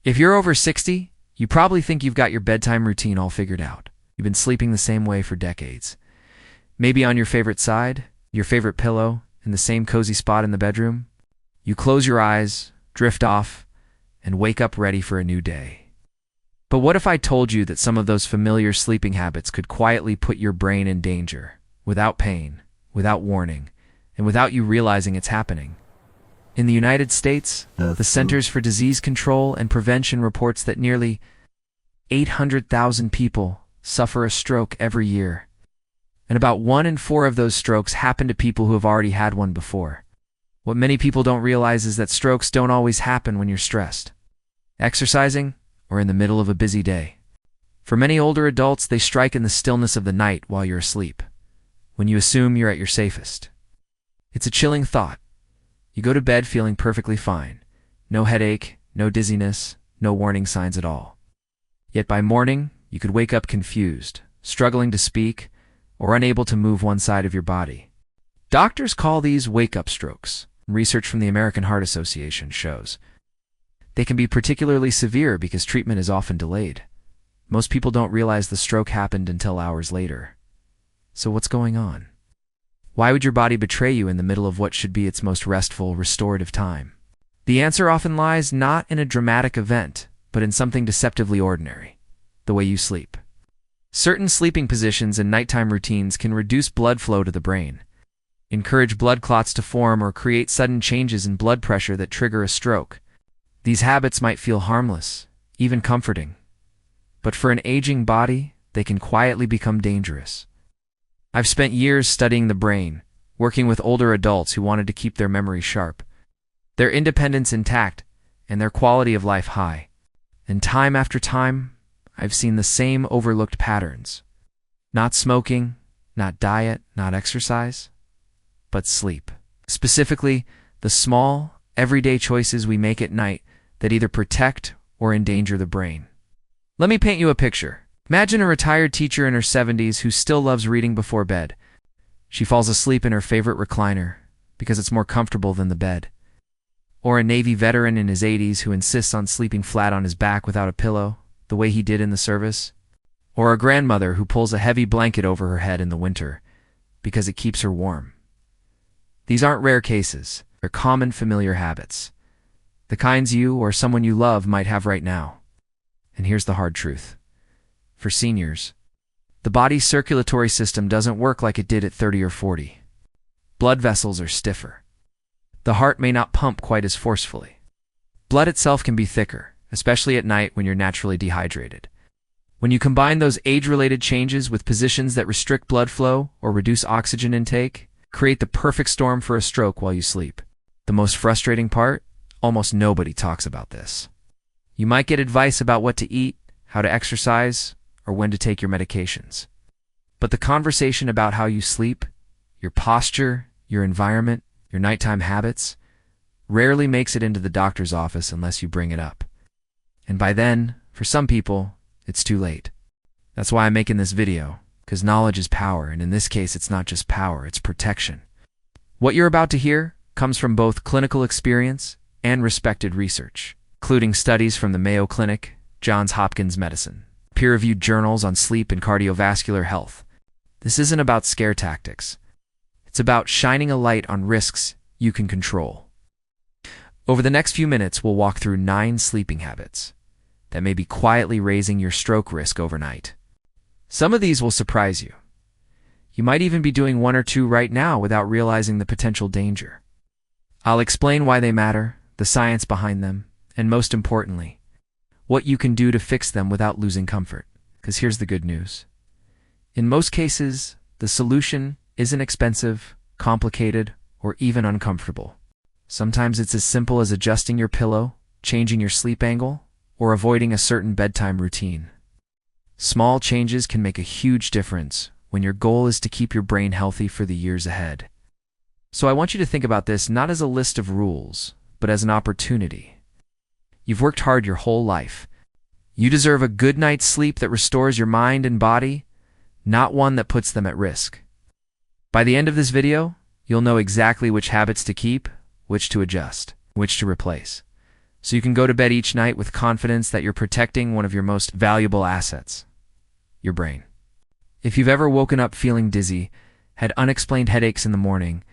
If you're over 60, you probably think you've got your bedtime routine all figured out. You've been sleeping the same way for decades. Maybe on your favorite side, your favorite pillow, in the same cozy spot in the bedroom. You close your eyes, drift off, and wake up ready for a new day. But what if I told you that some of those familiar sleeping habits could quietly put your brain in danger, without pain, without warning, and without you realizing it's happening? In the United States, the Centers for Disease Control and Prevention reports that nearly 800,000 people suffer a stroke every year. And about 1 in 4 of those strokes happen to people who have already had one before. What many people don't realize is that strokes don't always happen when you're stressed, exercising, or in the middle of a busy day. For many older adults, they strike in the stillness of the night while you're asleep, when you assume you're at your safest. It's a chilling thought. You go to bed feeling perfectly fine. No headache, no dizziness, no warning signs at all. Yet by morning, you could wake up confused, struggling to speak, or unable to move one side of your body. Doctors call these wake-up strokes. Research from the American Heart Association shows they can be particularly severe because treatment is often delayed. Most people don't realize the stroke happened until hours later. So what's going on? Why would your body betray you in the middle of what should be its most restful, restorative time? The answer often lies not in a dramatic event, but in something deceptively ordinary: the way you sleep. Certain sleeping positions and nighttime routines can reduce blood flow to the brain, encourage blood clots to form, or create sudden changes in blood pressure that trigger a stroke. These habits might feel harmless, even comforting, but for an aging body, they can quietly become dangerous. I've spent years studying the brain, working with older adults who wanted to keep their memory sharp, their independence intact, and their quality of life high. And time after time, I've seen the same overlooked patterns. Not smoking, not diet, not exercise, but sleep. Specifically, the small, everyday choices we make at night that either protect or endanger the brain. Let me paint you a picture. Imagine a retired teacher in her 70s who still loves reading before bed. She falls asleep in her favorite recliner because it's more comfortable than the bed. Or a Navy veteran in his 80s who insists on sleeping flat on his back without a pillow, the way he did in the service. Or a grandmother who pulls a heavy blanket over her head in the winter because it keeps her warm. These aren't rare cases. They're common, familiar habits. The kinds you or someone you love might have right now. And here's the hard truth. For seniors, the body's circulatory system doesn't work like it did at 30 or 40. Blood vessels are stiffer. The heart may not pump quite as forcefully. Blood itself can be thicker, especially at night when you're naturally dehydrated. When you combine those age-related changes with positions that restrict blood flow or reduce oxygen intake, create the perfect storm for a stroke while you sleep. The most frustrating part? Almost nobody talks about this. You might get advice about what to eat, how to exercise, or when to take your medications. But the conversation about how you sleep, your posture, your environment, your nighttime habits, rarely makes it into the doctor's office unless you bring it up. And by then, for some people, it's too late. That's why I'm making this video, because knowledge is power, and in this case, it's not just power, it's protection. What you're about to hear comes from both clinical experience and respected research, including studies from the Mayo Clinic, Johns Hopkins Medicine, peer-reviewed journals on sleep and cardiovascular health. This isn't about scare tactics. It's about shining a light on risks you can control. Over the next few minutes, we'll walk through 9 sleeping habits that may be quietly raising your stroke risk overnight. Some of these will surprise you. You might even be doing 1 or 2 right now without realizing the potential danger. I'll explain why they matter, the science behind them, and most importantly, what you can do to fix them without losing comfort. Because here's the good news. In most cases, the solution isn't expensive, complicated, or even uncomfortable. Sometimes it's as simple as adjusting your pillow, changing your sleep angle, or avoiding a certain bedtime routine. Small changes can make a huge difference when your goal is to keep your brain healthy for the years ahead. So I want you to think about this not as a list of rules, but as an opportunity. You've worked hard your whole life. You deserve a good night's sleep that restores your mind and body, not one that puts them at risk. By the end of this video, you'll know exactly which habits to keep, which to adjust, which to replace. so you can go to bed each night with confidence that you're protecting one of your most valuable assets, your brain. If you've ever woken up feeling dizzy, had unexplained headaches in the morning,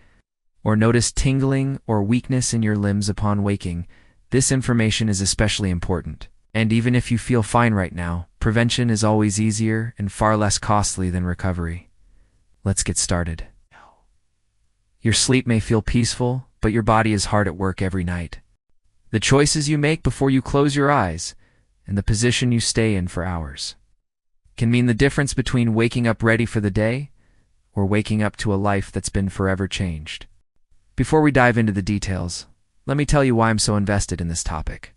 or noticed tingling or weakness in your limbs upon waking, this information is especially important. And even if you feel fine right now, prevention is always easier and far less costly than recovery. Let's get started. Your sleep may feel peaceful, but your body is hard at work every night. The choices you make before you close your eyes and the position you stay in for hours can mean the difference between waking up ready for the day or waking up to a life that's been forever changed. Before we dive into the details, let me tell you why I'm so invested in this topic.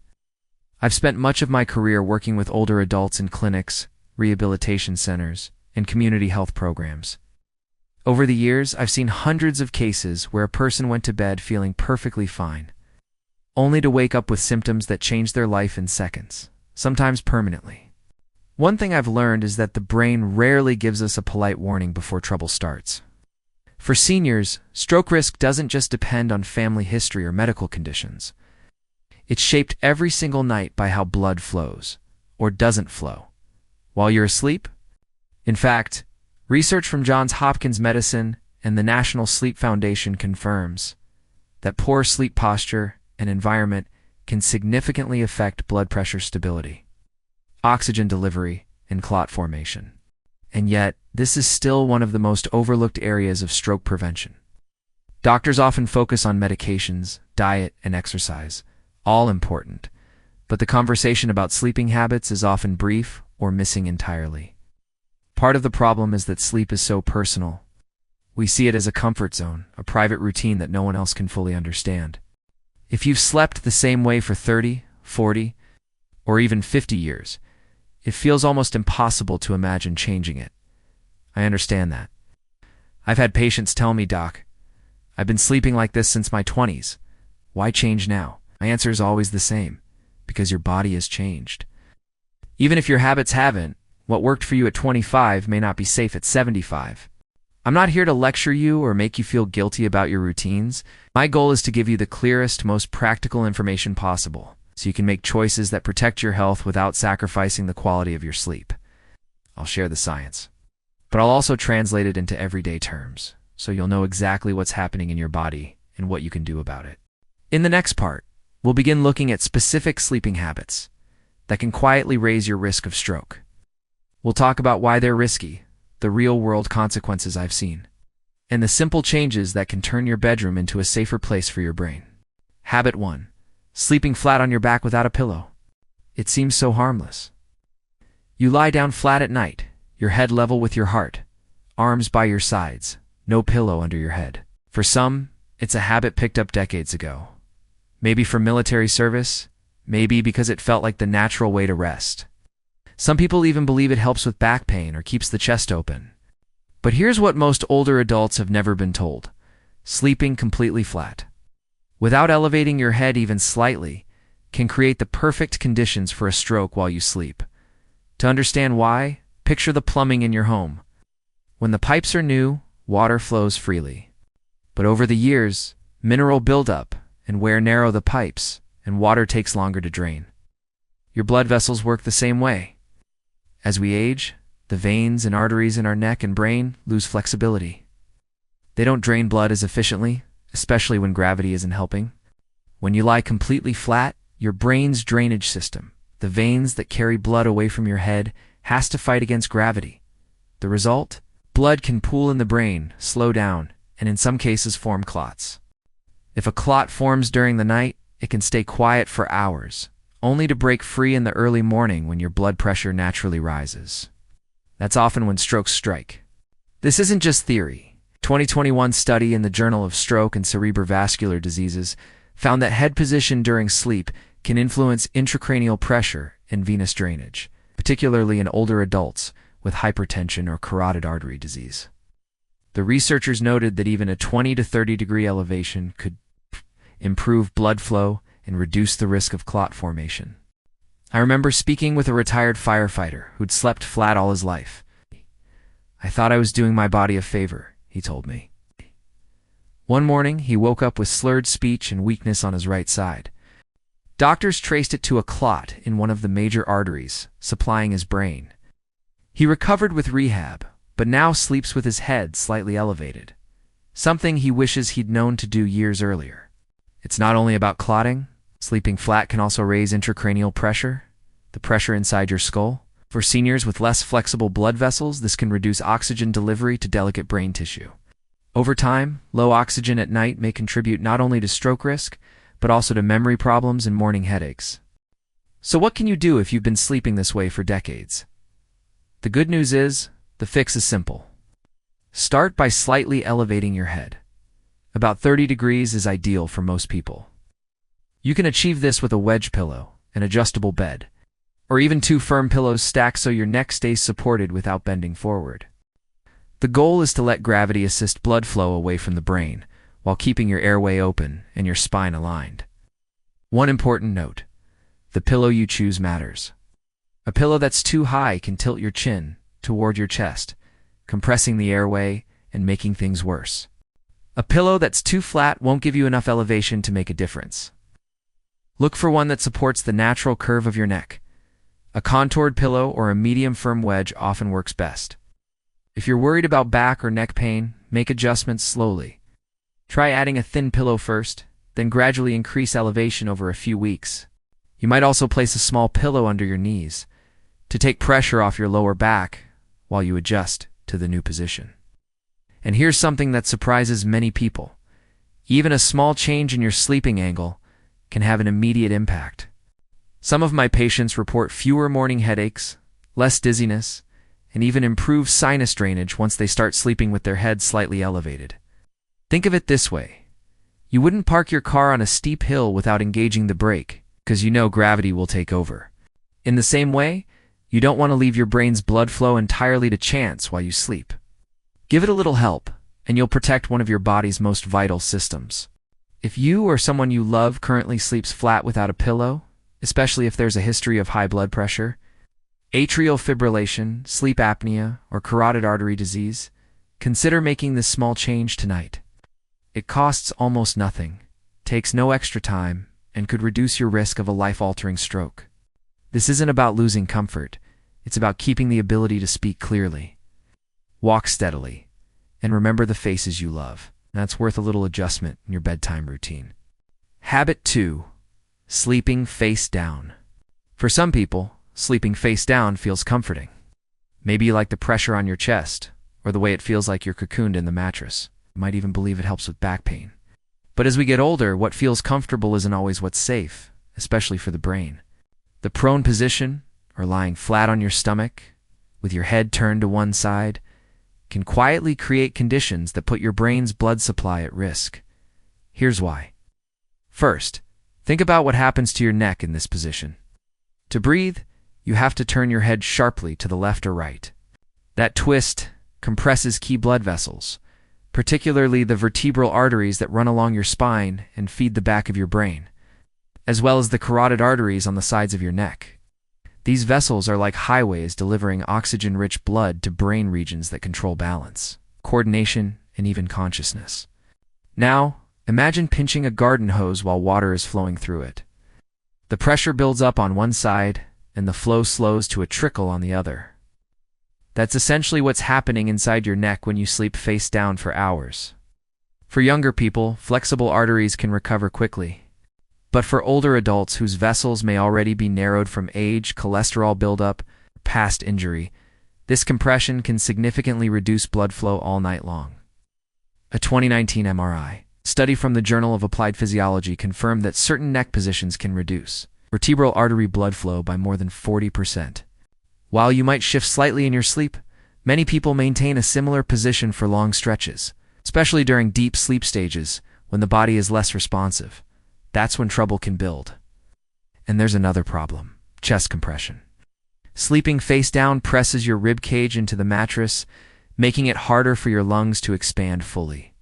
I've spent much of my career working with older adults in clinics, rehabilitation centers, and community health programs. Over the years, I've seen hundreds of cases where a person went to bed feeling perfectly fine, only to wake up with symptoms that changed their life in seconds, sometimes permanently. One thing I've learned is that the brain rarely gives us a polite warning before trouble starts. For seniors, stroke risk doesn't just depend on family history or medical conditions. It's shaped every single night by how blood flows, or doesn't flow, while you're asleep. In fact, research from Johns Hopkins Medicine and the National Sleep Foundation confirms that poor sleep posture and environment can significantly affect blood pressure stability, oxygen delivery, and clot formation. And yet, this is still one of the most overlooked areas of stroke prevention. Doctors often focus on medications, diet, and exercise, all important, but the conversation about sleeping habits is often brief or missing entirely. Part of the problem is that sleep is so personal. We see it as a comfort zone, a private routine that no one else can fully understand. If you've slept the same way for 30, 40, or even 50 years, it feels almost impossible to imagine changing it. I understand that. I've had patients tell me, "Doc, I've been sleeping like this since my 20s. Why change now?" My answer is always the same: because your body has changed. Even if your habits haven't, what worked for you at 25 may not be safe at 75. I'm not here to lecture you or make you feel guilty about your routines. My goal is to give you the clearest, most practical information possible, so you can make choices that protect your health without sacrificing the quality of your sleep. I'll share the science, but I'll also translate it into everyday terms, so you'll know exactly what's happening in your body and what you can do about it. In the next part, we'll begin looking at specific sleeping habits that can quietly raise your risk of stroke. We'll talk about why they're risky, the real-world consequences I've seen, and the simple changes that can turn your bedroom into a safer place for your brain. Habit 1. Sleeping flat on your back without a pillow. It seems so harmless. You lie down flat at night, your head level with your heart, arms by your sides, no pillow under your head. For some, it's a habit picked up decades ago. Maybe from military service, maybe because it felt like the natural way to rest. Some people even believe it helps with back pain or keeps the chest open. But here's what most older adults have never been told: sleeping completely flat, without elevating your head even slightly, can create the perfect conditions for a stroke while you sleep. To understand why, picture the plumbing in your home. When the pipes are new, water flows freely. But over the years, mineral buildup and wear narrow the pipes, and water takes longer to drain. Your blood vessels work the same way. As we age, the veins and arteries in our neck and brain lose flexibility. They don't drain blood as efficiently, especially when gravity isn't helping. When you lie completely flat, your brain's drainage system, the veins that carry blood away from your head, has to fight against gravity. The result? Blood can pool in the brain, slow down, and in some cases form clots. If a clot forms during the night, it can stay quiet for hours, only to break free in the early morning when your blood pressure naturally rises. That's often when strokes strike. This isn't just theory. A 2021 study in the Journal of Stroke and Cerebrovascular Diseases found that head position during sleep can influence intracranial pressure and venous drainage, particularly in older adults with hypertension or carotid artery disease. The researchers noted that even a 20 to 30 degree elevation could improve blood flow and reduce the risk of clot formation. I remember speaking with a retired firefighter who'd slept flat all his life. "I thought I was doing my body a favor," he told me. One morning, he woke up with slurred speech and weakness on his right side. Doctors traced it to a clot in one of the major arteries supplying his brain. He recovered with rehab, but now sleeps with his head slightly elevated, something he wishes he'd known to do years earlier. It's not only about clotting. Sleeping flat can also raise intracranial pressure, the pressure inside your skull. For seniors with less flexible blood vessels, this can reduce oxygen delivery to delicate brain tissue. Over time, low oxygen at night may contribute not only to stroke risk, but also to memory problems and morning headaches. So what can you do if you've been sleeping this way for decades? The good news is, the fix is simple. Start by slightly elevating your head. About 30 degrees is ideal for most people. You can achieve this with a wedge pillow, an adjustable bed, or even 2 firm pillows stacked so your neck stays supported without bending forward. The goal is to let gravity assist blood flow away from the brain, while keeping your airway open and your spine aligned. One important note: the pillow you choose matters. A pillow that's too high can tilt your chin toward your chest, compressing the airway and making things worse. A pillow that's too flat won't give you enough elevation to make a difference. Look for one that supports the natural curve of your neck. A contoured pillow or a medium firm wedge often works best. If you're worried about back or neck pain, make adjustments slowly. Try adding a thin pillow first, then gradually increase elevation over a few weeks. You might also place a small pillow under your knees to take pressure off your lower back while you adjust to the new position. And here's something that surprises many people. Even a small change in your sleeping angle can have an immediate impact. Some of my patients report fewer morning headaches, less dizziness, and even improved sinus drainage once they start sleeping with their head slightly elevated. Think of it this way. You wouldn't park your car on a steep hill without engaging the brake, because you know gravity will take over. In the same way, you don't want to leave your brain's blood flow entirely to chance while you sleep. Give it a little help, and you'll protect one of your body's most vital systems. If you or someone you love currently sleeps flat without a pillow, especially if there's a history of high blood pressure, atrial fibrillation, sleep apnea, or carotid artery disease, consider making this small change tonight. It costs almost nothing, takes no extra time, and could reduce your risk of a life-altering stroke. This isn't about losing comfort. It's about keeping the ability to speak clearly. Walk steadily, and remember the faces you love. That's worth a little adjustment in your bedtime routine. Habit 2. Sleeping face down. For some people, sleeping face down feels comforting. Maybe you like the pressure on your chest, or the way it feels like you're cocooned in the mattress. You might even believe it helps with back pain. But as we get older, what feels comfortable isn't always what's safe, especially for the brain. The prone position, or lying flat on your stomach, with your head turned to one side, can quietly create conditions that put your brain's blood supply at risk. Here's why. First, think about what happens to your neck in this position. To breathe, you have to turn your head sharply to the left or right. That twist compresses key blood vessels, particularly the vertebral arteries that run along your spine and feed the back of your brain, as well as the carotid arteries on the sides of your neck. These vessels are like highways delivering oxygen-rich blood to brain regions that control balance, coordination, and even consciousness. Now, imagine pinching a garden hose while water is flowing through it. The pressure builds up on one side, and the flow slows to a trickle on the other. That's essentially what's happening inside your neck when you sleep face down for hours. For younger people, flexible arteries can recover quickly. But for older adults whose vessels may already be narrowed from age, cholesterol buildup, or past injury, this compression can significantly reduce blood flow all night long. A 2019 MRI study from the Journal of Applied Physiology confirmed that certain neck positions can reduce vertebral artery blood flow by more than 40%. While you might shift slightly in your sleep, many people maintain a similar position for long stretches, especially during deep sleep stages when the body is less responsive. That's when trouble can build. And there's another problem: chest compression. Sleeping face down presses your rib cage into the mattress, making it harder for your lungs to expand fully.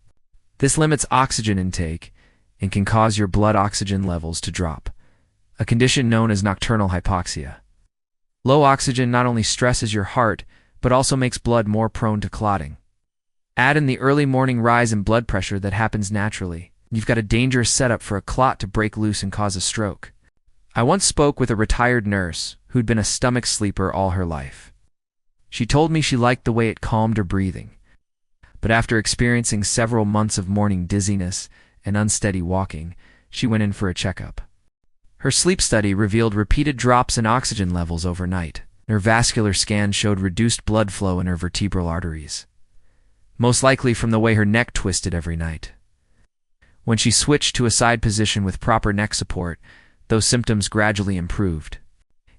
This limits oxygen intake and can cause your blood oxygen levels to drop, a condition known as nocturnal hypoxia. Low oxygen not only stresses your heart, but also makes blood more prone to clotting. Add in the early morning rise in blood pressure that happens naturally. You've got a dangerous setup for a clot to break loose and cause a stroke. I once spoke with a retired nurse who'd been a stomach sleeper all her life. She told me she liked the way it calmed her breathing, but after experiencing several months of morning dizziness and unsteady walking, she went in for a checkup. Her sleep study revealed repeated drops in oxygen levels overnight. Her vascular scan showed reduced blood flow in her vertebral arteries, most likely from the way her neck twisted every night. When she switched to a side position with proper neck support, those symptoms gradually improved.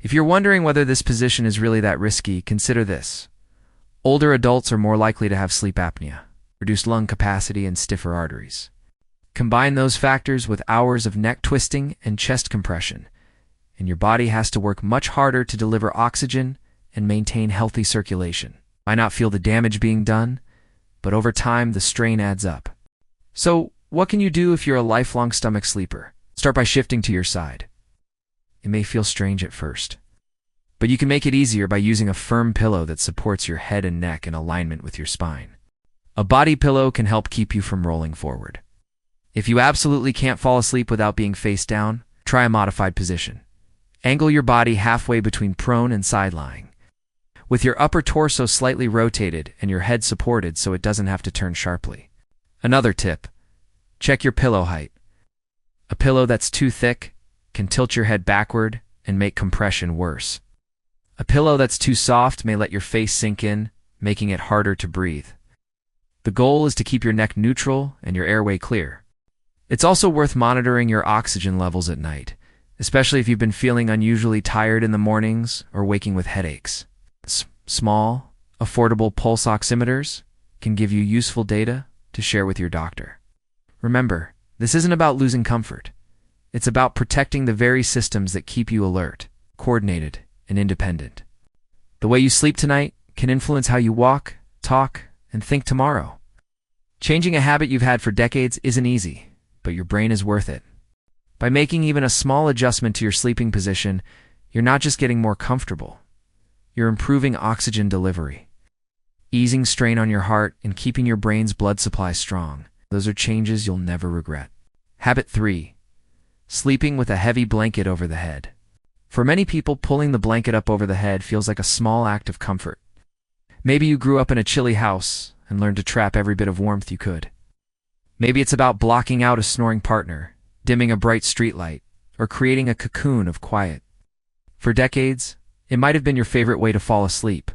If you're wondering whether this position is really that risky, consider this. Older adults are more likely to have sleep apnea, reduced lung capacity, and stiffer arteries. Combine those factors with hours of neck twisting and chest compression, and your body has to work much harder to deliver oxygen and maintain healthy circulation. I not feel the damage being done, but over time the strain adds up. So, what can you do if you're a lifelong stomach sleeper? Start by shifting to your side. It may feel strange at first, but you can make it easier by using a firm pillow that supports your head and neck in alignment with your spine. A body pillow can help keep you from rolling forward. If you absolutely can't fall asleep without being face down, try a modified position. Angle your body halfway between prone and side lying, with your upper torso slightly rotated and your head supported so it doesn't have to turn sharply. Another tip: check your pillow height. A pillow that's too thick can tilt your head backward and make compression worse. A pillow that's too soft may let your face sink in, making it harder to breathe. The goal is to keep your neck neutral and your airway clear. It's also worth monitoring your oxygen levels at night, especially if you've been feeling unusually tired in the mornings or waking with headaches. Small, affordable pulse oximeters can give you useful data to share with your doctor. Remember, this isn't about losing comfort. It's about protecting the very systems that keep you alert, coordinated, and independent. The way you sleep tonight can influence how you walk, talk, and think tomorrow. Changing a habit you've had for decades isn't easy, but your brain is worth it. By making even a small adjustment to your sleeping position, you're not just getting more comfortable. You're improving oxygen delivery, easing strain on your heart, and keeping your brain's blood supply strong. Those are changes you'll never regret. Habit 3. Sleeping with a heavy blanket over the head. For many people, pulling the blanket up over the head feels like a small act of comfort. Maybe you grew up in a chilly house and learned to trap every bit of warmth you could. Maybe it's about blocking out a snoring partner, dimming a bright streetlight, or creating a cocoon of quiet. For decades, it might have been your favorite way to fall asleep.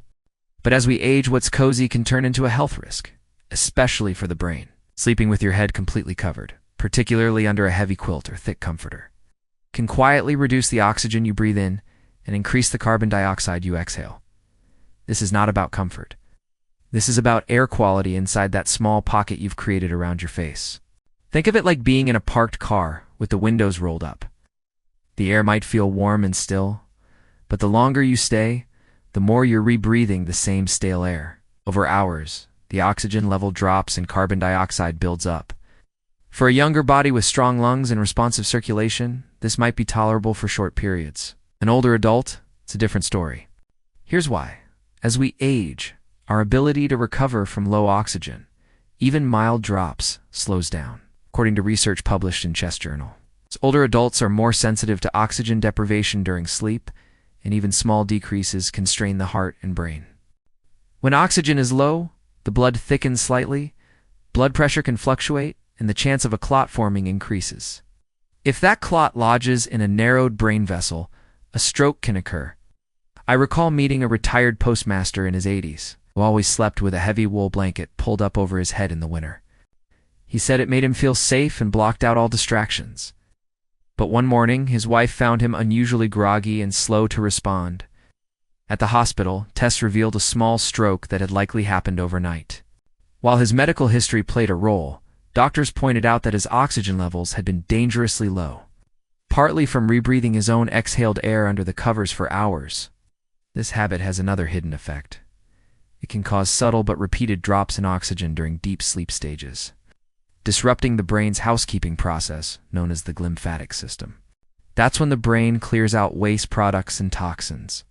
But as we age, what's cozy can turn into a health risk, especially for the brain. Sleeping with your head completely covered, particularly under a heavy quilt or thick comforter, can quietly reduce the oxygen you breathe in and increase the carbon dioxide you exhale. This is not about comfort. This is about air quality inside that small pocket you've created around your face. Think of it like being in a parked car with the windows rolled up. The air might feel warm and still, but the longer you stay, the more you're rebreathing the same stale air. Over hours, the oxygen level drops and carbon dioxide builds up. For a younger body with strong lungs and responsive circulation, this might be tolerable for short periods. An older adult, it's a different story. Here's why. As we age, our ability to recover from low oxygen, even mild drops, slows down, according to research published in Chest Journal. Older adults are more sensitive to oxygen deprivation during sleep, and even small decreases can strain the heart and brain. When oxygen is low, the blood thickens slightly, blood pressure can fluctuate, and the chance of a clot forming increases. If that clot lodges in a narrowed brain vessel, a stroke can occur. I recall meeting a retired postmaster in his 80s, who always slept with a heavy wool blanket pulled up over his head in the winter. He said it made him feel safe and blocked out all distractions. But one morning, his wife found him unusually groggy and slow to respond. At the hospital, tests revealed a small stroke that had likely happened overnight. While his medical history played a role, doctors pointed out that his oxygen levels had been dangerously low, partly from rebreathing his own exhaled air under the covers for hours. This habit has another hidden effect. It can cause subtle but repeated drops in oxygen during deep sleep stages, disrupting the brain's housekeeping process known as the glymphatic system. That's when the brain clears out waste products and toxins.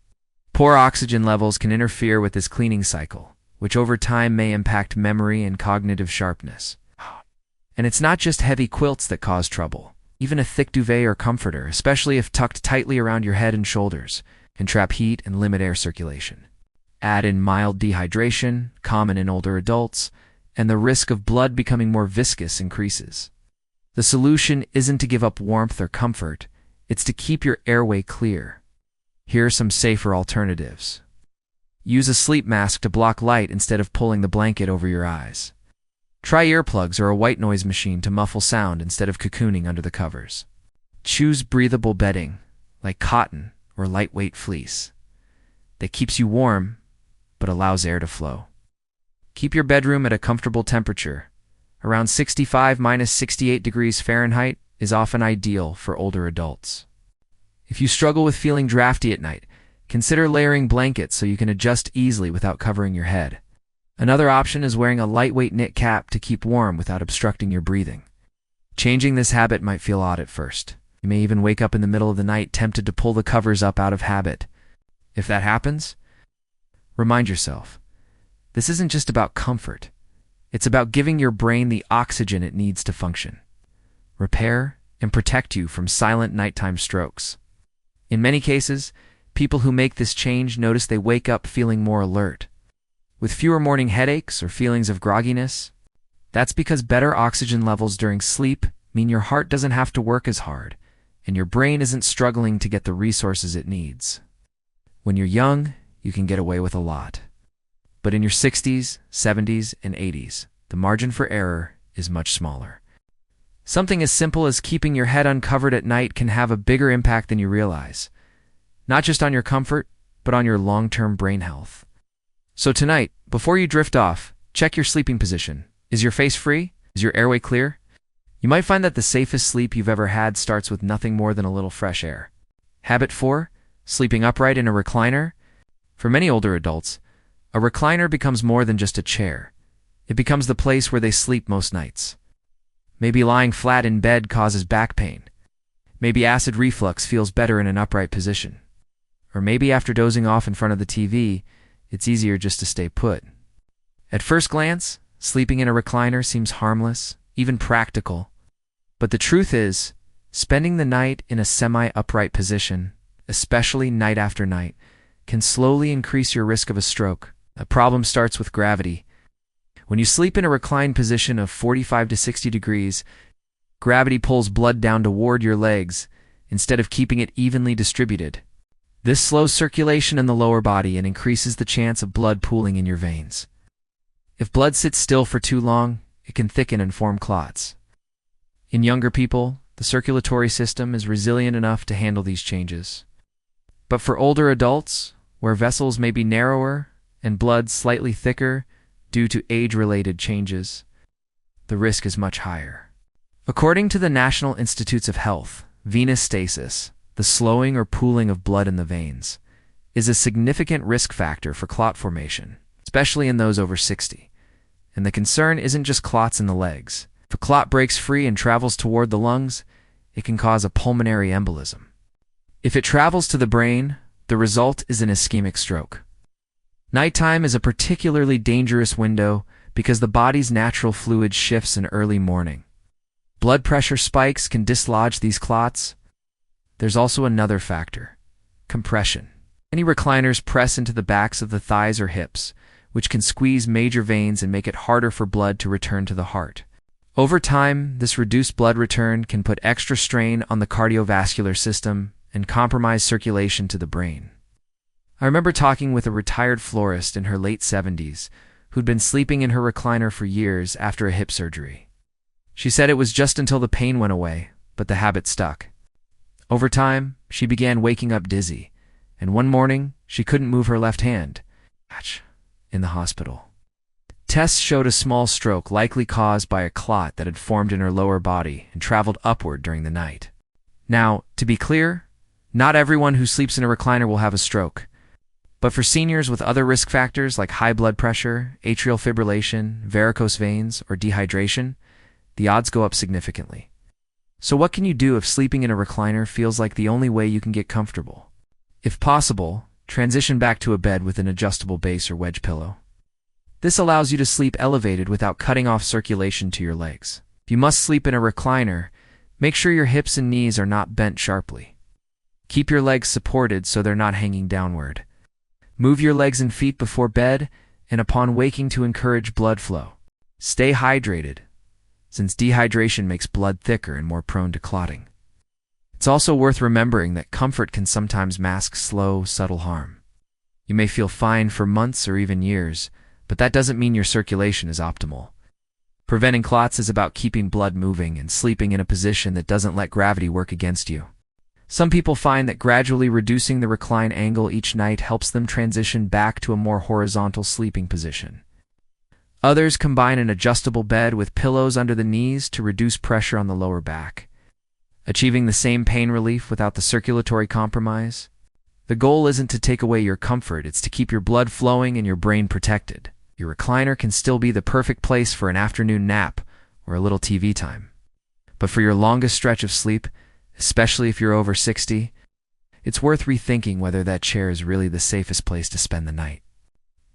Poor oxygen levels can interfere with this cleaning cycle, which over time may impact memory and cognitive sharpness. And it's not just heavy quilts that cause trouble. Even a thick duvet or comforter, especially if tucked tightly around your head and shoulders, can trap heat and limit air circulation. Add in mild dehydration, common in older adults, and the risk of blood becoming more viscous increases. The solution isn't to give up warmth or comfort, it's to keep your airway clear. Here are some safer alternatives. Use a sleep mask to block light instead of pulling the blanket over your eyes. Try earplugs or a white noise machine to muffle sound instead of cocooning under the covers. Choose breathable bedding, like cotton or lightweight fleece, that keeps you warm but allows air to flow. Keep your bedroom at a comfortable temperature. Around 65–68 degrees Fahrenheit is often ideal for older adults. If you struggle with feeling drafty at night, consider layering blankets so you can adjust easily without covering your head. Another option is wearing a lightweight knit cap to keep warm without obstructing your breathing. Changing this habit might feel odd at first. You may even wake up in the middle of the night tempted to pull the covers up out of habit. If that happens, remind yourself, this isn't just about comfort. It's about giving your brain the oxygen it needs to function, repair, and protect you from silent nighttime strokes. In many cases, people who make this change notice they wake up feeling more alert, with fewer morning headaches or feelings of grogginess. That's because better oxygen levels during sleep mean your heart doesn't have to work as hard, and your brain isn't struggling to get the resources it needs. When you're young, you can get away with a lot. But in your 60s, 70s, and 80s, the margin for error is much smaller. Something as simple as keeping your head uncovered at night can have a bigger impact than you realize, not just on your comfort, but on your long-term brain health. So tonight, before you drift off, check your sleeping position. Is your face free? Is your airway clear? You might find that the safest sleep you've ever had starts with nothing more than a little fresh air. Habit 4, sleeping upright in a recliner. For many older adults, a recliner becomes more than just a chair. It becomes the place where they sleep most nights. Maybe lying flat in bed causes back pain. Maybe acid reflux feels better in an upright position. Or maybe after dozing off in front of the TV, it's easier just to stay put. At first glance, sleeping in a recliner seems harmless, even practical. But the truth is, spending the night in a semi-upright position, especially night after night, can slowly increase your risk of a stroke. The problem starts with gravity. When you sleep in a reclined position of 45 to 60 degrees, gravity pulls blood down toward your legs instead of keeping it evenly distributed. This slows circulation in the lower body and increases the chance of blood pooling in your veins. If blood sits still for too long, it can thicken and form clots. In younger people, the circulatory system is resilient enough to handle these changes. But for older adults, where vessels may be narrower and blood slightly thicker due to age-related changes, the risk is much higher. According to the National Institutes of Health, venous stasis, the slowing or pooling of blood in the veins, is a significant risk factor for clot formation, especially in those over 60. And the concern isn't just clots in the legs. If a clot breaks free and travels toward the lungs, it can cause a pulmonary embolism. If it travels to the brain, the result is an ischemic stroke. Nighttime is a particularly dangerous window because the body's natural fluid shifts in early morning. Blood pressure spikes can dislodge these clots. There's also another factor: compression. Many recliners press into the backs of the thighs or hips, which can squeeze major veins and make it harder for blood to return to the heart. Over time, this reduced blood return can put extra strain on the cardiovascular system and compromise circulation to the brain. I remember talking with a retired florist in her late 70s who'd been sleeping in her recliner for years after a hip surgery. She said it was just until the pain went away, but the habit stuck. Over time, she began waking up dizzy, and one morning, she couldn't move her left hand. In the hospital. Tests showed a small stroke likely caused by a clot that had formed in her lower body and traveled upward during the night. Now, to be clear, not everyone who sleeps in a recliner will have a stroke. But for seniors with other risk factors like high blood pressure, atrial fibrillation, varicose veins, or dehydration, the odds go up significantly. So what can you do if sleeping in a recliner feels like the only way you can get comfortable? If possible, transition back to a bed with an adjustable base or wedge pillow. This allows you to sleep elevated without cutting off circulation to your legs. If you must sleep in a recliner, Make sure your hips and knees are not bent sharply. Keep your legs supported so they're not hanging downward. Move your legs and feet before bed and upon waking to encourage blood flow. Stay hydrated, since dehydration makes blood thicker and more prone to clotting. It's also worth remembering that comfort can sometimes mask slow, subtle harm. You may feel fine for months or even years, but that doesn't mean your circulation is optimal. Preventing clots is about keeping blood moving and sleeping in a position that doesn't let gravity work against you. Some people find that gradually reducing the recline angle each night helps them transition back to a more horizontal sleeping position. Others combine an adjustable bed with pillows under the knees to reduce pressure on the lower back, achieving the same pain relief without the circulatory compromise. The goal isn't to take away your comfort, it's to keep your blood flowing and your brain protected. Your recliner can still be the perfect place for an afternoon nap or a little TV time. But for your longest stretch of sleep, especially if you're over 60, it's worth rethinking whether that chair is really the safest place to spend the night.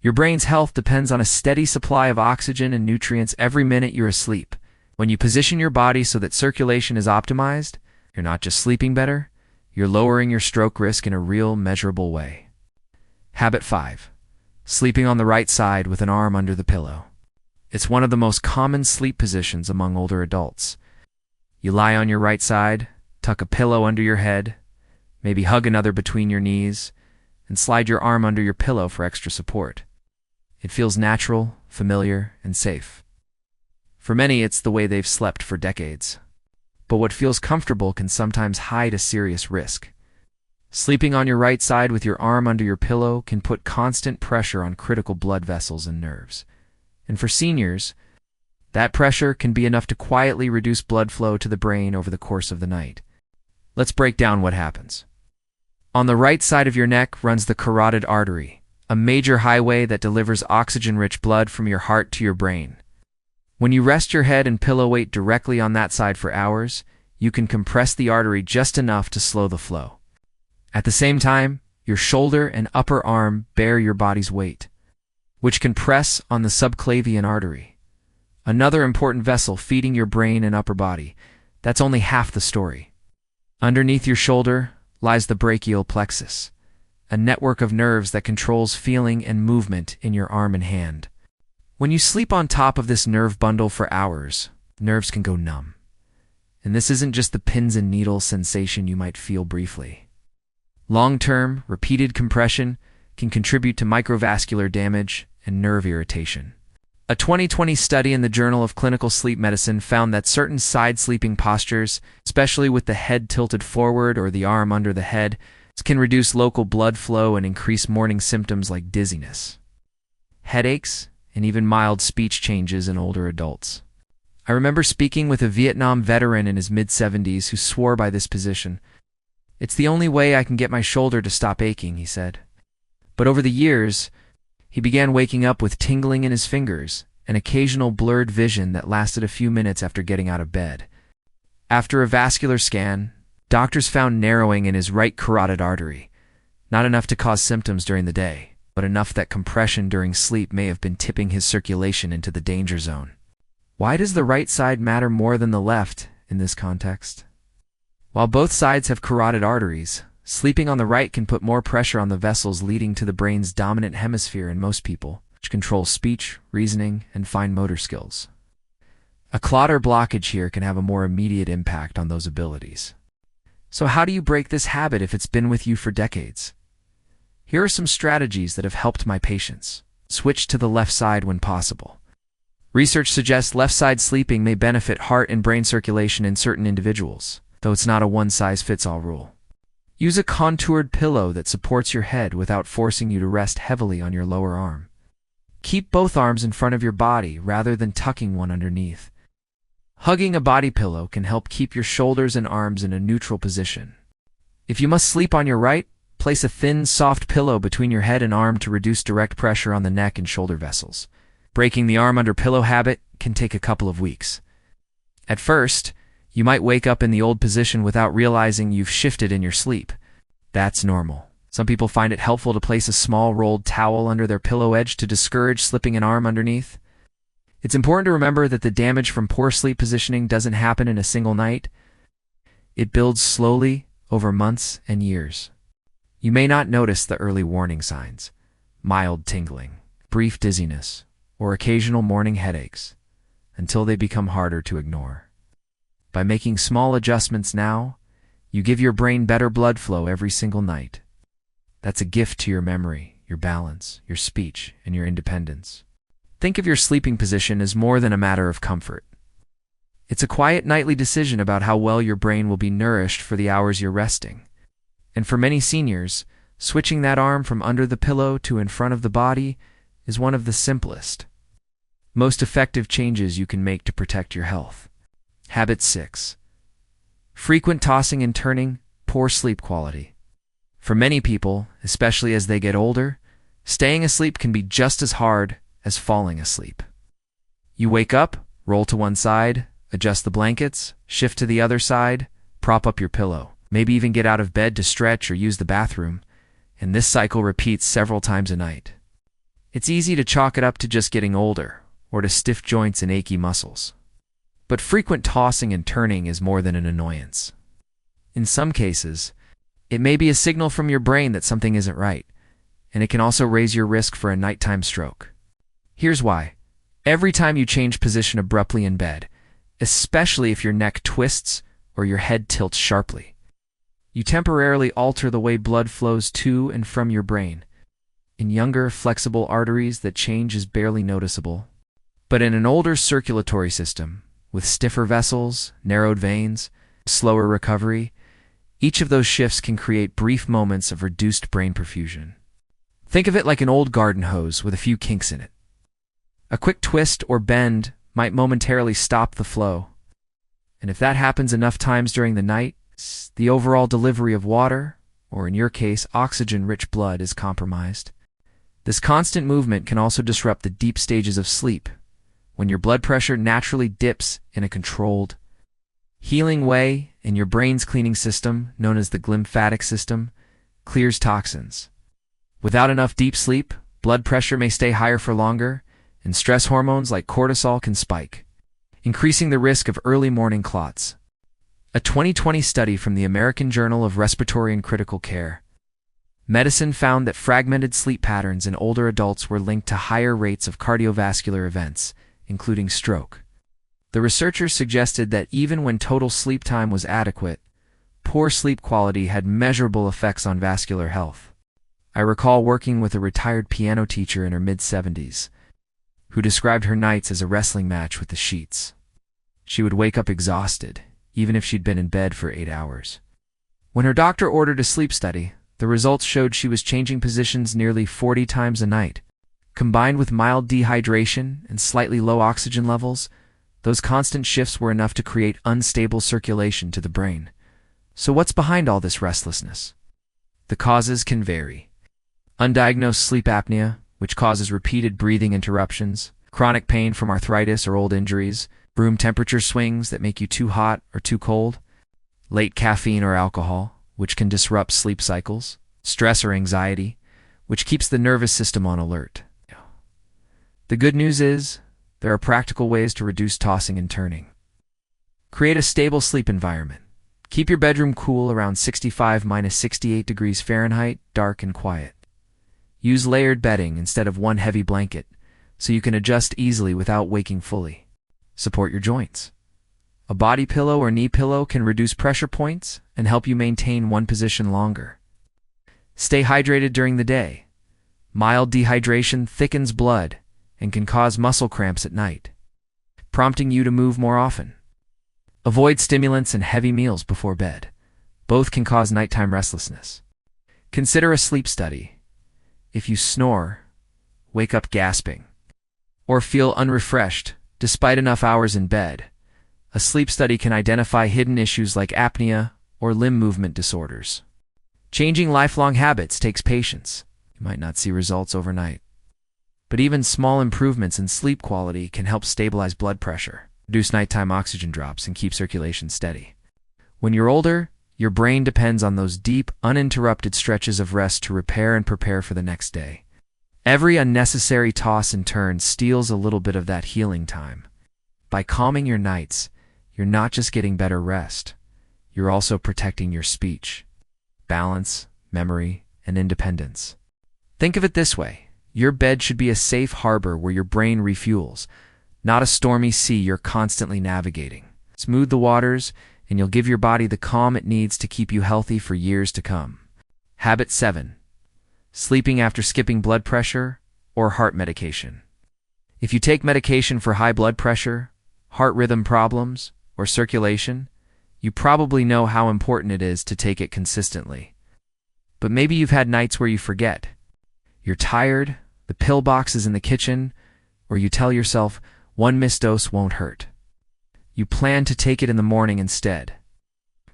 Your brain's health depends on a steady supply of oxygen and nutrients every minute you're asleep. When you position your body so that circulation is optimized, you're not just sleeping better, you're lowering your stroke risk in a real, measurable way. Habit 5. Sleeping on the right side with an arm under the pillow. It's one of the most common sleep positions among older adults. You lie on your right side, tuck a pillow under your head, maybe hug another between your knees, and slide your arm under your pillow for extra support. It feels natural, familiar, and safe. For many, it's the way they've slept for decades. But what feels comfortable can sometimes hide a serious risk. Sleeping on your right side with your arm under your pillow can put constant pressure on critical blood vessels and nerves. And for seniors, that pressure can be enough to quietly reduce blood flow to the brain over the course of the night. Let's break down what happens. On the right side of your neck runs the carotid artery, a major highway that delivers oxygen-rich blood from your heart to your brain. When you rest your head and pillow weight directly on that side for hours, you can compress the artery just enough to slow the flow. At the same time, your shoulder and upper arm bear your body's weight, which can press on the subclavian artery, another important vessel feeding your brain and upper body. That's only half the story. Underneath your shoulder lies the brachial plexus, a network of nerves that controls feeling and movement in your arm and hand. When you sleep on top of this nerve bundle for hours, nerves can go numb. And this isn't just the pins and needles sensation you might feel briefly. Long-term, repeated compression can contribute to microvascular damage and nerve irritation. A 2020 study in the Journal of Clinical Sleep Medicine found that certain side-sleeping postures, especially with the head tilted forward or the arm under the head, can reduce local blood flow and increase morning symptoms like dizziness, headaches, and even mild speech changes in older adults. I remember speaking with a Vietnam veteran in his mid-70s who swore by this position. "It's the only way I can get my shoulder to stop aching," he said. But over the years, he began waking up with tingling in his fingers, an occasional blurred vision that lasted a few minutes after getting out of bed. After a vascular scan, doctors found narrowing in his right carotid artery, not enough to cause symptoms during the day, but enough that compression during sleep may have been tipping his circulation into the danger zone. Why does the right side matter more than the left in this context? While both sides have carotid arteries, sleeping on the right can put more pressure on the vessels leading to the brain's dominant hemisphere in most people, which controls speech, reasoning, and fine motor skills. A clot or blockage here can have a more immediate impact on those abilities. So how do you break this habit if it's been with you for decades? Here are some strategies that have helped my patients. Switch to the left side when possible. Research suggests left side sleeping may benefit heart and brain circulation in certain individuals, though it's not a one-size-fits-all rule. Use a contoured pillow that supports your head without forcing you to rest heavily on your lower arm. Keep both arms in front of your body rather than tucking one underneath. Hugging a body pillow can help keep your shoulders and arms in a neutral position. If you must sleep on your right, place a thin, soft pillow between your head and arm to reduce direct pressure on the neck and shoulder vessels. Breaking the arm under pillow habit can take a couple of weeks. At first, you might wake up in the old position without realizing you've shifted in your sleep. That's normal. Some people find it helpful to place a small rolled towel under their pillow edge to discourage slipping an arm underneath. It's important to remember that the damage from poor sleep positioning doesn't happen in a single night. It builds slowly over months and years. You may not notice the early warning signs: mild tingling, brief dizziness, or occasional morning headaches, until they become harder to ignore. By making small adjustments now, you give your brain better blood flow every single night. That's a gift to your memory, your balance, your speech, and your independence. Think of your sleeping position as more than a matter of comfort. It's a quiet nightly decision about how well your brain will be nourished for the hours you're resting. And for many seniors, switching that arm from under the pillow to in front of the body is one of the simplest, most effective changes you can make to protect your health. Habit 6. Frequent tossing and turning, poor sleep quality. For many people, especially as they get older, staying asleep can be just as hard as falling asleep. You wake up, roll to one side, adjust the blankets, shift to the other side, prop up your pillow, maybe even get out of bed to stretch or use the bathroom, and this cycle repeats several times a night. It's easy to chalk it up to just getting older, or to stiff joints and achy muscles. But frequent tossing and turning is more than an annoyance. In some cases, it may be a signal from your brain that something isn't right, and it can also raise your risk for a nighttime stroke. Here's why. Every time you change position abruptly in bed, especially if your neck twists or your head tilts sharply, you temporarily alter the way blood flows to and from your brain. In younger, flexible arteries, that change is barely noticeable. But in an older circulatory system, with stiffer vessels, narrowed veins, slower recovery, each of those shifts can create brief moments of reduced brain perfusion. Think of it like an old garden hose with a few kinks in it. A quick twist or bend might momentarily stop the flow. And if that happens enough times during the night, the overall delivery of water, or in your case, oxygen-rich blood, is compromised. This constant movement can also disrupt the deep stages of sleep, when your blood pressure naturally dips in a controlled, healing way, and your brain's cleaning system, known as the glymphatic system, clears toxins. Without enough deep sleep, blood pressure may stay higher for longer, and stress hormones like cortisol can spike, increasing the risk of early morning clots. A 2020 study from the American Journal of Respiratory and Critical Care Medicine found that fragmented sleep patterns in older adults were linked to higher rates of cardiovascular events, including stroke. The researchers suggested that even when total sleep time was adequate, poor sleep quality had measurable effects on vascular health. I recall working with a retired piano teacher in her mid-70s, who described her nights as a wrestling match with the sheets. She would wake up exhausted, even if she'd been in bed for 8 hours. When her doctor ordered a sleep study, the results showed she was changing positions nearly 40 times a night. Combined with mild dehydration and slightly low oxygen levels, those constant shifts were enough to create unstable circulation to the brain. So what's behind all this restlessness? The causes can vary. Undiagnosed sleep apnea, which causes repeated breathing interruptions, chronic pain from arthritis or old injuries, room temperature swings that make you too hot or too cold, late caffeine or alcohol, which can disrupt sleep cycles, stress or anxiety, which keeps the nervous system on alert. The good news is, there are practical ways to reduce tossing and turning. Create a stable sleep environment. Keep your bedroom cool around 65–68 degrees Fahrenheit, dark and quiet. Use layered bedding instead of one heavy blanket, so you can adjust easily without waking fully. Support your joints. A body pillow or knee pillow can reduce pressure points and help you maintain one position longer. Stay hydrated during the day. Mild dehydration thickens blood and can cause muscle cramps at night, prompting you to move more often. Avoid stimulants and heavy meals before bed. Both can cause nighttime restlessness. Consider a sleep study. If you snore, wake up gasping, or feel unrefreshed despite enough hours in bed, a sleep study can identify hidden issues like apnea or limb movement disorders. Changing lifelong habits takes patience. You might not see results overnight. But even small improvements in sleep quality can help stabilize blood pressure, reduce nighttime oxygen drops, and keep circulation steady. When you're older, your brain depends on those deep, uninterrupted stretches of rest to repair and prepare for the next day. Every unnecessary toss and turn steals a little bit of that healing time. By calming your nights, you're not just getting better rest, you're also protecting your speech, balance, memory, and independence. Think of it this way. Your bed should be a safe harbor where your brain refuels, not a stormy sea you're constantly navigating. Smooth the waters, and you'll give your body the calm it needs to keep you healthy for years to come. Habit 7. Sleeping after skipping blood pressure or heart medication. If you take medication for high blood pressure, heart rhythm problems, or circulation, you probably know how important it is to take it consistently. But maybe you've had nights where you forget. You're tired, the pill box is in the kitchen, or you tell yourself one missed dose won't hurt. You plan to take it in the morning instead.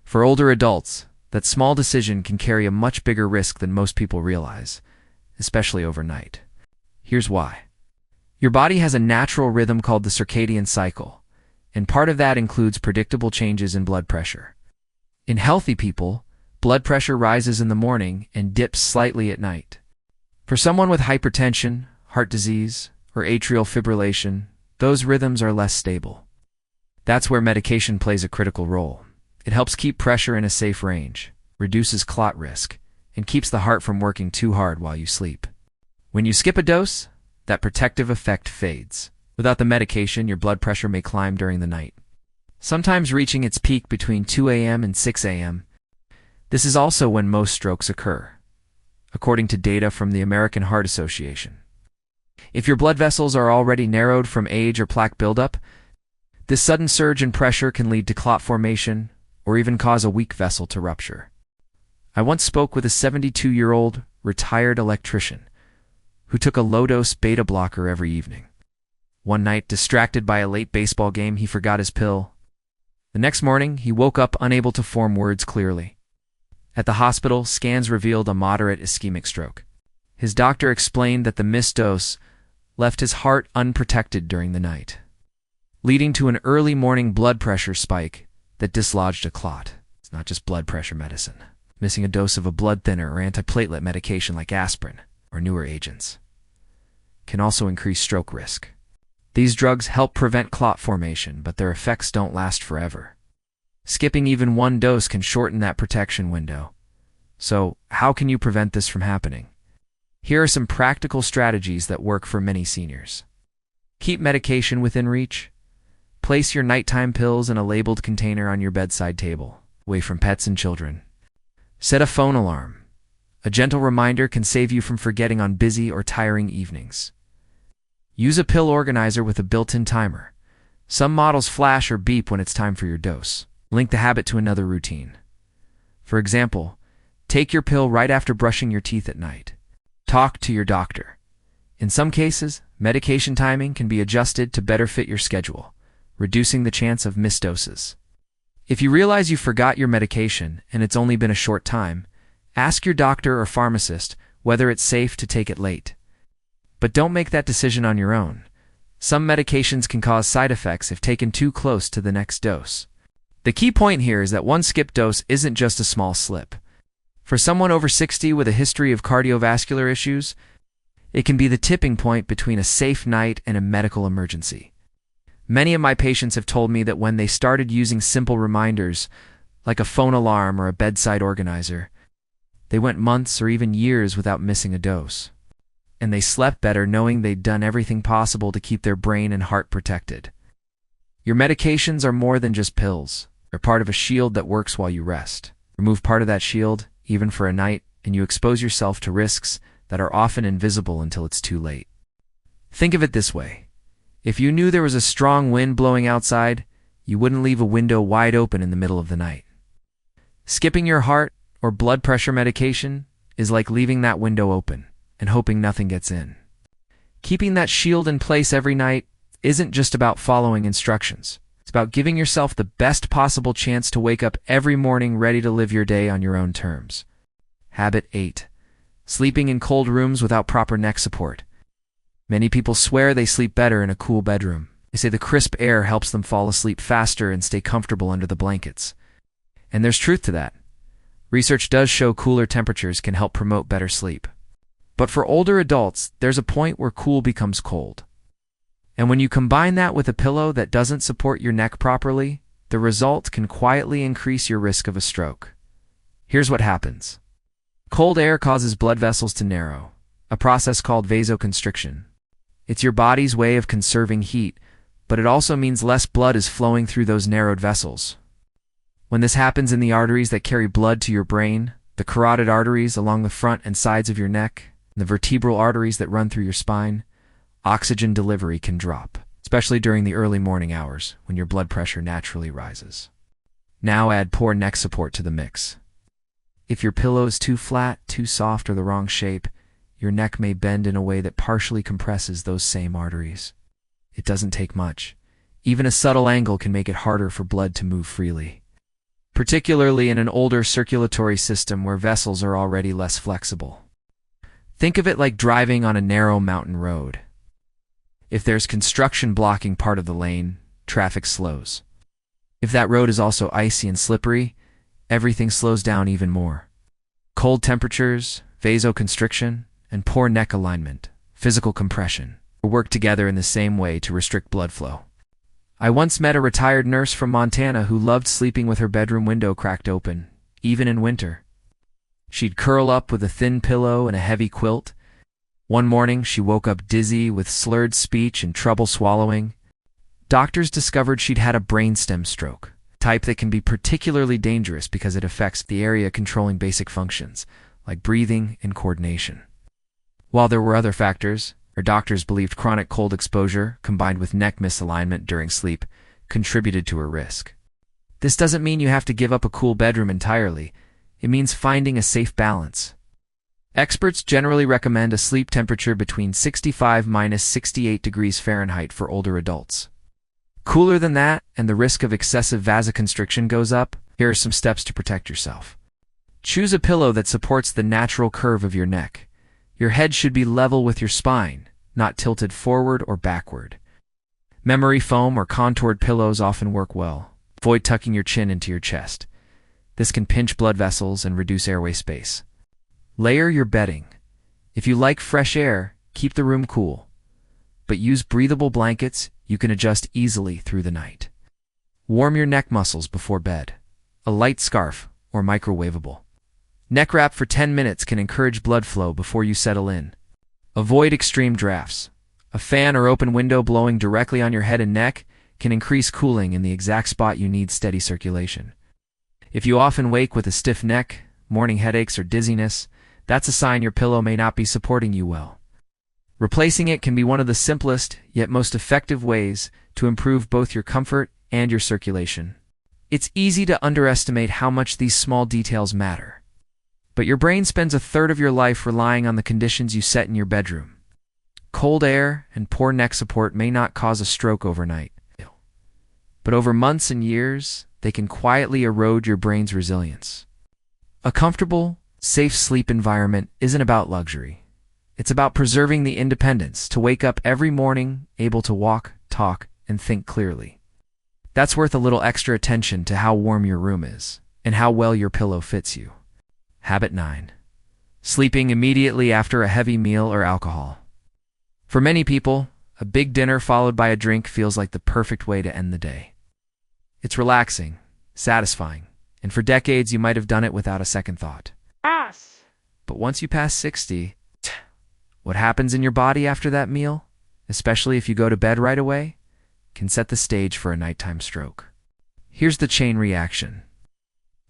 For older adults, that small decision can carry a much bigger risk than most people realize, especially overnight. Here's why. Your body has a natural rhythm called the circadian cycle, and part of that includes predictable changes in blood pressure. In healthy people, blood pressure rises in the morning and dips slightly at night. For someone with hypertension, heart disease, or atrial fibrillation, those rhythms are less stable. That's where medication plays a critical role. It helps keep pressure in a safe range, reduces clot risk, and keeps the heart from working too hard while you sleep. When you skip a dose, that protective effect fades. Without the medication, your blood pressure may climb during the night, sometimes reaching its peak between 2 a.m. and 6 a.m. This is also when most strokes occur, according to data from the American Heart Association. If your blood vessels are already narrowed from age or plaque buildup, this sudden surge in pressure can lead to clot formation or even cause a weak vessel to rupture. I once spoke with a 72-year-old retired electrician who took a low-dose beta blocker every evening. One night, distracted by a late baseball game, he forgot his pill. The next morning, he woke up unable to form words clearly. At the hospital, scans revealed a moderate ischemic stroke. His doctor explained that the missed dose left his heart unprotected during the night, leading to an early morning blood pressure spike that dislodged a clot. It's not just blood pressure medicine. Missing a dose of a blood thinner or antiplatelet medication like aspirin or newer agents can also increase stroke risk. These drugs help prevent clot formation, but their effects don't last forever. Skipping even one dose can shorten that protection window. So, how can you prevent this from happening? Here are some practical strategies that work for many seniors. Keep medication within reach. Place your nighttime pills in a labeled container on your bedside table, away from pets and children. Set a phone alarm. A gentle reminder can save you from forgetting on busy or tiring evenings. Use a pill organizer with a built-in timer. Some models flash or beep when it's time for your dose. Link the habit to another routine. For example, take your pill right after brushing your teeth at night. Talk to your doctor. In some cases, medication timing can be adjusted to better fit your schedule, reducing the chance of missed doses. If you realize you forgot your medication and it's only been a short time, ask your doctor or pharmacist whether it's safe to take it late. But don't make that decision on your own. Some medications can cause side effects if taken too close to the next dose. The key point here is that one skip dose isn't just a small slip. For someone over 60 with a history of cardiovascular issues, it can be the tipping point between a safe night and a medical emergency. Many of my patients have told me that when they started using simple reminders, like a phone alarm or a bedside organizer, they went months or even years without missing a dose. And they slept better knowing they'd done everything possible to keep their brain and heart protected. Your medications are more than just pills. They're part of a shield that works while you rest. Remove part of that shield, even for a night, and you expose yourself to risks that are often invisible until it's too late. Think of it this way. If you knew there was a strong wind blowing outside, you wouldn't leave a window wide open in the middle of the night. Skipping your heart or blood pressure medication is like leaving that window open and hoping nothing gets in. Keeping that shield in place every night isn't just about following instructions. It's about giving yourself the best possible chance to wake up every morning ready to live your day on your own terms. Habit 8. Sleeping in cold rooms without proper neck support. Many people swear they sleep better in a cool bedroom. They say the crisp air helps them fall asleep faster and stay comfortable under the blankets. And there's truth to that. Research does show cooler temperatures can help promote better sleep. But for older adults, there's a point where cool becomes cold. And when you combine that with a pillow that doesn't support your neck properly, the result can quietly increase your risk of a stroke. Here's what happens. Cold air causes blood vessels to narrow, a process called vasoconstriction. It's your body's way of conserving heat, but it also means less blood is flowing through those narrowed vessels. When this happens in the arteries that carry blood to your brain, the carotid arteries along the front and sides of your neck, and the vertebral arteries that run through your spine, oxygen delivery can drop, especially during the early morning hours when your blood pressure naturally rises. Now add poor neck support to the mix. If your pillow is too flat, too soft, or the wrong shape, your neck may bend in a way that partially compresses those same arteries. It doesn't take much. Even a subtle angle can make it harder for blood to move freely, particularly in an older circulatory system where vessels are already less flexible. Think of it like driving on a narrow mountain road. If there's construction blocking part of the lane, traffic slows. If that road is also icy and slippery, everything slows down even more. Cold temperatures, vasoconstriction, and poor neck alignment, physical compression, work together in the same way to restrict blood flow. I once met a retired nurse from Montana who loved sleeping with her bedroom window cracked open, even in winter. She'd curl up with a thin pillow and a heavy quilt. One morning, she woke up dizzy with slurred speech and trouble swallowing. Doctors discovered she'd had a brainstem stroke, type that can be particularly dangerous because it affects the area controlling basic functions, like breathing and coordination. While there were other factors, her doctors believed chronic cold exposure, combined with neck misalignment during sleep, contributed to her risk. This doesn't mean you have to give up a cool bedroom entirely. It means finding a safe balance. Experts generally recommend a sleep temperature between 65–68 degrees Fahrenheit for older adults. Cooler than that, and the risk of excessive vasoconstriction goes up. Here are some steps to protect yourself. Choose a pillow that supports the natural curve of your neck. Your head should be level with your spine, not tilted forward or backward. Memory foam or contoured pillows often work well. Avoid tucking your chin into your chest. This can pinch blood vessels and reduce airway space. Layer your bedding. If you like fresh air, keep the room cool. But use breathable blankets you can adjust easily through the night. Warm your neck muscles before bed. A light scarf or microwavable neck wrap for 10 minutes can encourage blood flow before you settle in. Avoid extreme drafts. A fan or open window blowing directly on your head and neck can increase cooling in the exact spot you need steady circulation. If you often wake with a stiff neck, morning headaches, or dizziness, that's a sign your pillow may not be supporting you well. Replacing it can be one of the simplest, yet most effective ways to improve both your comfort and your circulation. It's easy to underestimate how much these small details matter. But your brain spends a third of your life relying on the conditions you set in your bedroom. Cold air and poor neck support may not cause a stroke overnight, but over months and years, they can quietly erode your brain's resilience. A comfortable, safe sleep environment isn't about luxury. It's about preserving the independence to wake up every morning able to walk, talk, and think clearly. That's worth a little extra attention to how warm your room is and how well your pillow fits you. Habit 9. Sleeping immediately after a heavy meal or alcohol. For many people, a big dinner followed by a drink feels like the perfect way to end the day. It's relaxing, satisfying, and for decades you might have done it without a second thought. But once you pass 60, what happens in your body after that meal, especially if you go to bed right away, can set the stage for a nighttime stroke. Here's the chain reaction.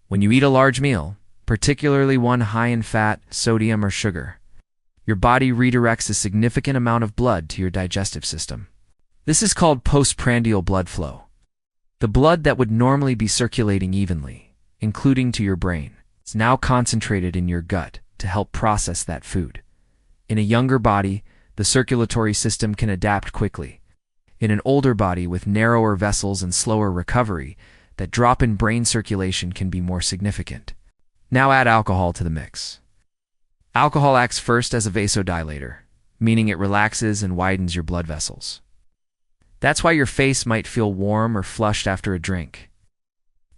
When you eat a large meal, particularly one high in fat, sodium, or sugar, your body redirects a significant amount of blood to your digestive system. This is called postprandial blood flow. The blood that would normally be circulating evenly, including to your brain, is now concentrated in your gut to help process that food. In a younger body, the circulatory system can adapt quickly. In an older body with narrower vessels and slower recovery, that drop in brain circulation can be more significant. Now add alcohol to the mix. Alcohol acts first as a vasodilator, meaning it relaxes and widens your blood vessels. That's why your face might feel warm or flushed after a drink.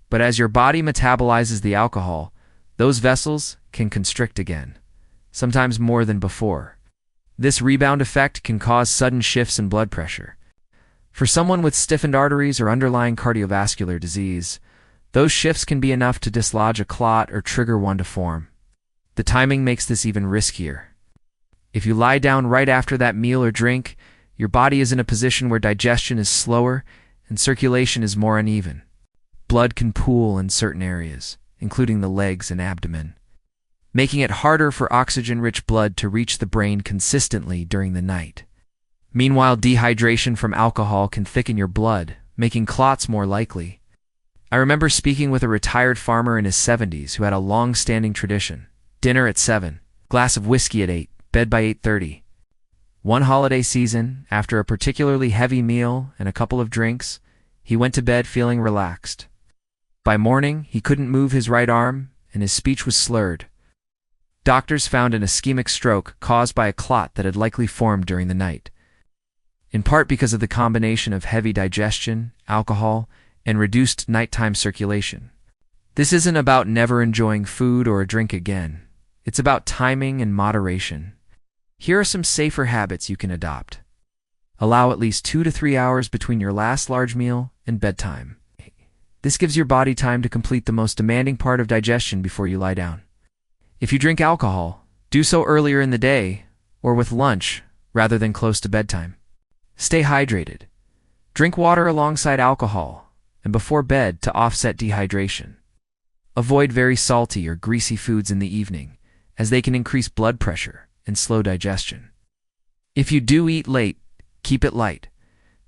But as your body metabolizes the alcohol, those vessels can constrict again, sometimes more than before. This rebound effect can cause sudden shifts in blood pressure. For someone with stiffened arteries or underlying cardiovascular disease, those shifts can be enough to dislodge a clot or trigger one to form. The timing makes this even riskier. If you lie down right after that meal or drink, your body is in a position where digestion is slower and circulation is more uneven. Blood can pool in certain areas, including the legs and abdomen, making it harder for oxygen-rich blood to reach the brain consistently during the night. Meanwhile, dehydration from alcohol can thicken your blood, making clots more likely. I remember speaking with a retired farmer in his 70s who had a long-standing tradition: dinner at 7, glass of whiskey at 8, bed by 8:30. One holiday season, after a particularly heavy meal and a couple of drinks, he went to bed feeling relaxed. By morning, he couldn't move his right arm, and his speech was slurred. Doctors found an ischemic stroke caused by a clot that had likely formed during the night, in part because of the combination of heavy digestion, alcohol, and reduced nighttime circulation. This isn't about never enjoying food or a drink again. It's about timing and moderation. Here are some safer habits you can adopt. Allow at least 2 to 3 hours between your last large meal and bedtime. This gives your body time to complete the most demanding part of digestion before you lie down. If you drink alcohol, do so earlier in the day or with lunch rather than close to bedtime. Stay hydrated. Drink water alongside alcohol and before bed to offset dehydration. Avoid very salty or greasy foods in the evening, as they can increase blood pressure and slow digestion. If you do eat late, keep it light.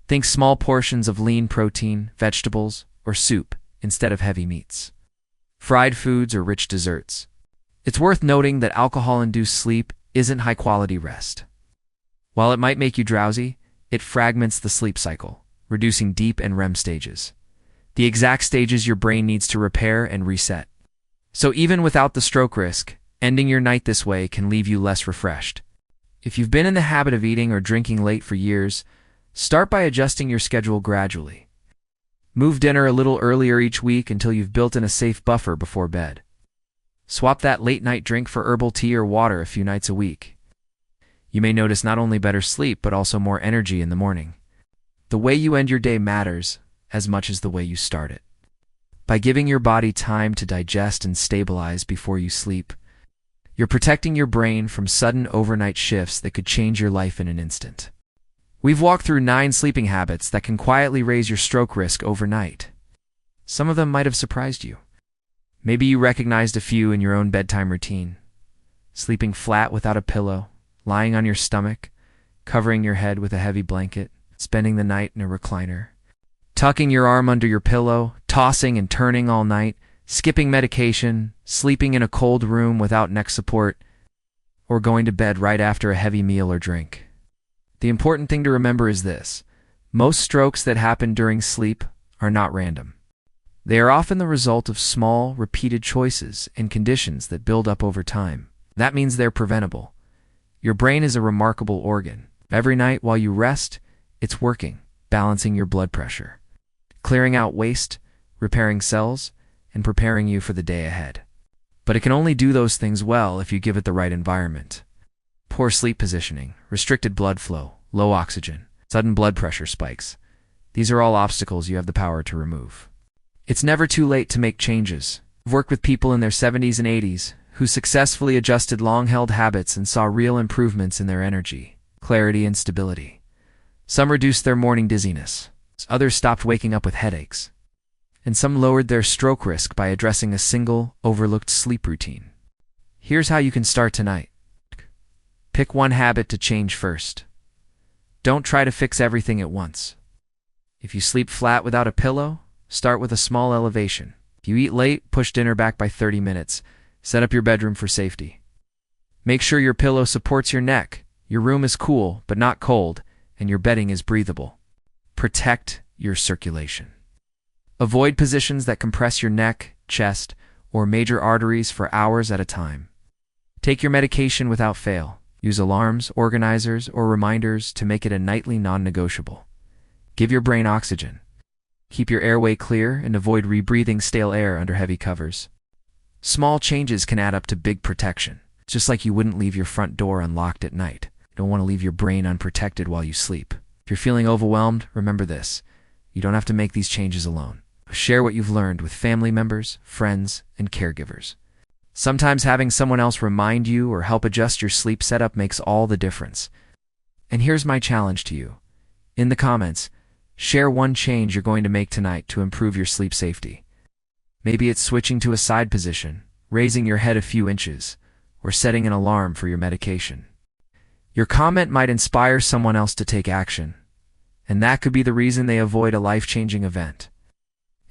Think small portions of lean protein, vegetables, or soup instead of heavy meats. Fried foods or rich desserts. It's worth noting that alcohol-induced sleep isn't high-quality rest. While it might make you drowsy, it fragments the sleep cycle, reducing deep and REM stages, the exact stages your brain needs to repair and reset. So even without the stroke risk, ending your night this way can leave you less refreshed. If you've been in the habit of eating or drinking late for years, start by adjusting your schedule gradually. Move dinner a little earlier each week until you've built in a safe buffer before bed. Swap that late-night drink for herbal tea or water a few nights a week. You may notice not only better sleep, but also more energy in the morning. The way you end your day matters as much as the way you start it. By giving your body time to digest and stabilize before you sleep, you're protecting your brain from sudden overnight shifts that could change your life in an instant. We've walked through 9 sleeping habits that can quietly raise your stroke risk overnight. Some of them might have surprised you. Maybe you recognized a few in your own bedtime routine: sleeping flat without a pillow, lying on your stomach, covering your head with a heavy blanket, spending the night in a recliner, tucking your arm under your pillow, tossing and turning all night, skipping medication, sleeping in a cold room without neck support, or going to bed right after a heavy meal or drink. The important thing to remember is this: most strokes that happen during sleep are not random. They are often the result of small, repeated choices and conditions that build up over time. That means they're preventable. Your brain is a remarkable organ. Every night while you rest, it's working, balancing your blood pressure, clearing out waste, repairing cells, and preparing you for the day ahead. But it can only do those things well if you give it the right environment. Poor sleep positioning, restricted blood flow, low oxygen, sudden blood pressure spikes. These are all obstacles you have the power to remove. It's never too late to make changes. I've worked with people in their 70s and 80s who successfully adjusted long-held habits and saw real improvements in their energy, clarity, and stability. Some reduced their morning dizziness. Others stopped waking up with headaches. And some lowered their stroke risk by addressing a single, overlooked sleep routine. Here's how you can start tonight. Pick one habit to change first. Don't try to fix everything at once. If you sleep flat without a pillow, start with a small elevation. If you eat late, push dinner back by 30 minutes. Set up your bedroom for safety. Make sure your pillow supports your neck, your room is cool but not cold, and your bedding is breathable. Protect your circulation. Avoid positions that compress your neck, chest, or major arteries for hours at a time. Take your medication without fail. Use alarms, organizers, or reminders to make it a nightly non-negotiable. Give your brain oxygen. Keep your airway clear and avoid rebreathing stale air under heavy covers. Small changes can add up to big protection, just like you wouldn't leave your front door unlocked at night. You don't want to leave your brain unprotected while you sleep. If you're feeling overwhelmed, remember this. You don't have to make these changes alone. Share what you've learned with family members, friends, and caregivers. Sometimes having someone else remind you or help adjust your sleep setup makes all the difference. And here's my challenge to you. In the comments, share one change you're going to make tonight to improve your sleep safety. Maybe it's switching to a side position, raising your head a few inches, or setting an alarm for your medication. Your comment might inspire someone else to take action, and that could be the reason they avoid a life-changing event.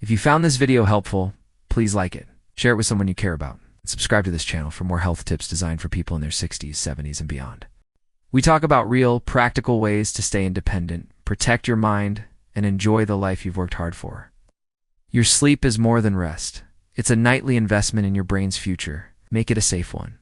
If you found this video helpful, please like it, share it with someone you care about, and subscribe to this channel for more health tips designed for people in their 60s, 70s, and beyond. We talk about real, practical ways to stay independent, protect your mind, and enjoy the life you've worked hard for. Your sleep is more than rest. It's a nightly investment in your brain's future. Make it a safe one.